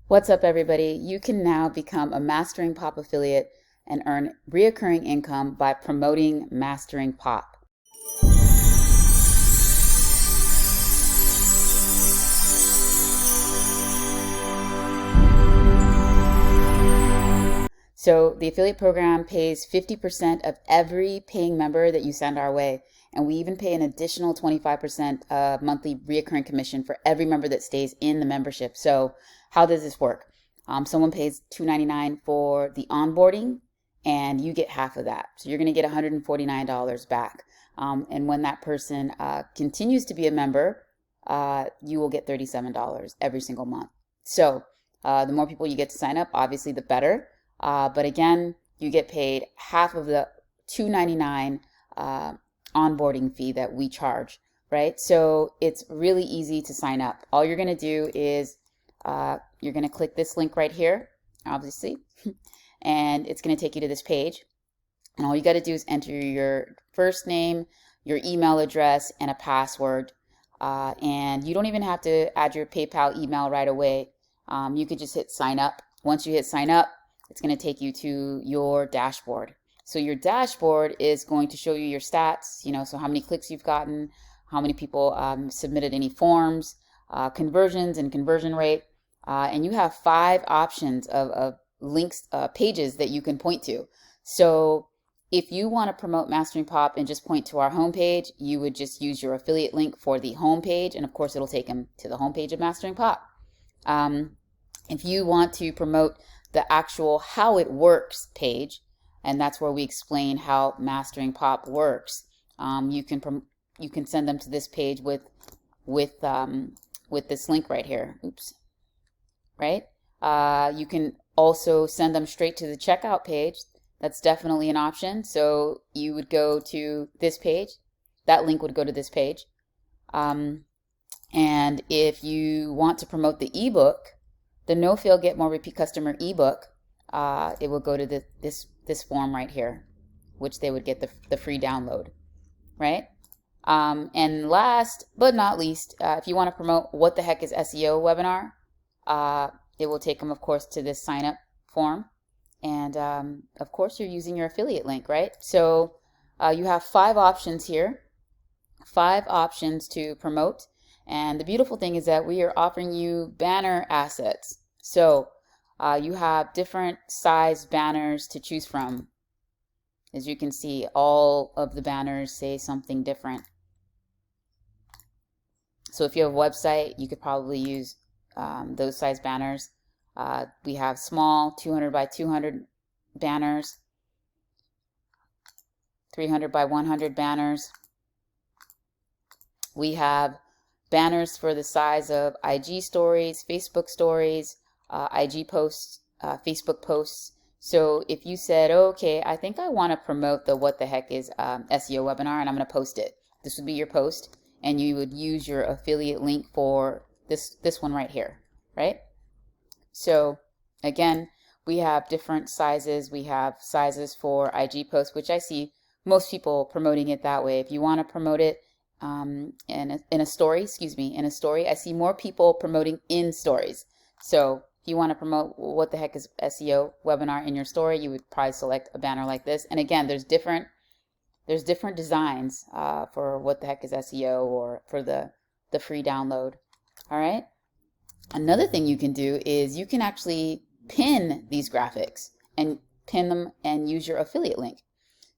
What's up, everybody? You can now become a Mastering P.o.P affiliate and earn reoccurring income by promoting Mastering P.o.P. So the affiliate program pays 50% of every paying member that you send our way. And we even pay an additional 25% monthly reoccurring commission for every member that stays in the membership. So how does this work? Someone pays $2.99 for the onboarding and you get half of that. So you're going to get $149 back. And when that person continues to be a member, you will get $37 every single month. So the more people you get to sign up, obviously the better. But again, you get paid half of the $2.99 onboarding fee that we charge, right? So it's really easy to sign up. All you're going to do is you're going to click this link right here, obviously, and it's going to take you to this page. And all you got to do is enter your first name, your email address, and a password. And you don't even have to add your PayPal email right away. You could just hit sign up. Once you hit sign up, it's going to take you to your dashboard. So your dashboard is going to show you your stats, so how many clicks you've gotten, how many people submitted any forms, conversions and conversion rate. And you have 5 options of links, pages that you can point to. So if you want to promote Mastering P.o.P and just point to our homepage, you would just use your affiliate link for the homepage. And of course, it'll take them to the homepage of Mastering P.o.P. If you want to promote the actual how it works page, and that's where we explain how Mastering P.o.P works. You can send them to this page with this link right here. Oops. Right? You can also send them straight to the checkout page. That's definitely an option. So you would go to this page. That link would go to this page. And if you want to promote the ebook, the No Fail Get More Repeat Customer ebook, it will go to this form right here, which they would get the free download, right? And last but not least, if you want to promote What the Heck is SEO webinar, it will take them, of course, to this sign up form. And of course, you're using your affiliate link, right? So you have 5 options here, 5 options to promote. And the beautiful thing is that we are offering you banner assets. So you have different size banners to choose from. As you can see, all of the banners say something different. So if you have a website, you could probably use those size banners. We have small 200 by 200 banners, 300 by 100 banners. We have banners for the size of IG stories, Facebook stories, IG posts, Facebook posts. So if you said, okay, I think I want to promote the What the Heck is SEO webinar and I'm going to post it. This would be your post and you would use your affiliate link for this one right here, right? So again, we have different sizes. We have sizes for IG posts, which I see most people promoting it that way. If you want to promote it in a story, I see more people promoting in stories. So if you want to promote What the Heck is SEO webinar in your story, you would probably select a banner like this. And again, there's different designs for What the Heck is SEO or for the free download. All right. Another thing you can do is you can actually pin these graphics and pin them and use your affiliate link.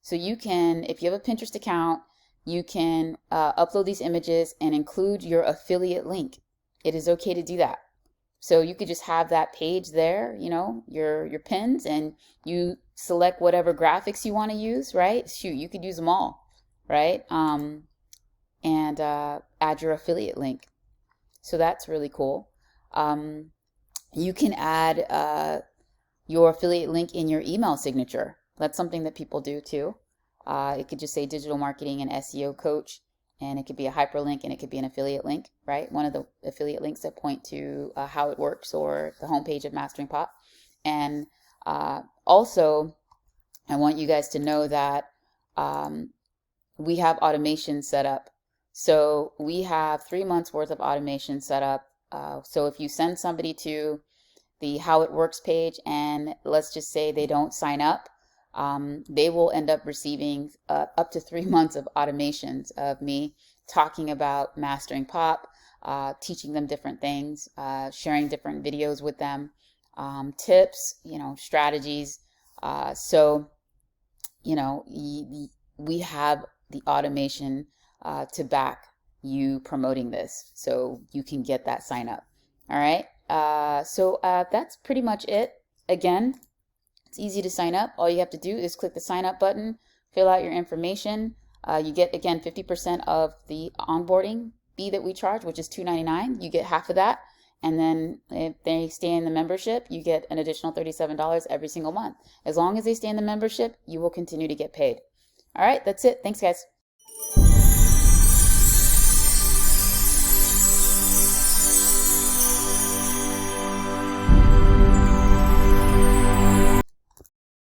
So you can, if you have a Pinterest account, you can upload these images and include your affiliate link. It is okay to do that. So you could just have that page there, your pins, and you select whatever graphics you want to use, right? Shoot, you could use them all, right? And add your affiliate link. So that's really cool. You can add your affiliate link in your email signature. That's something that people do too. It could just say digital marketing and SEO coach, and it could be a hyperlink and it could be an affiliate link, right? One of the affiliate links that point to how it works or the homepage of Mastering P.o.P. And also, I want you guys to know that we have automation set up. So we have 3 months worth of automation set up. So if you send somebody to the how it works page, and let's just say they don't sign up, they will end up receiving up to 3 months of automations of me talking about mastering pop, teaching them different things, sharing different videos with them, tips, strategies. So, we have the automation to back you promoting this, so you can get that sign up. All right. So that's pretty much it. Again, it's easy to sign up. All you have to do is click the sign up button, fill out your information. You get, again, 50% of the onboarding fee that we charge, which is $2.99. You get half of that. And then if they stay in the membership, you get an additional $37 every single month. As long as they stay in the membership, you will continue to get paid. All right, that's it. Thanks, guys.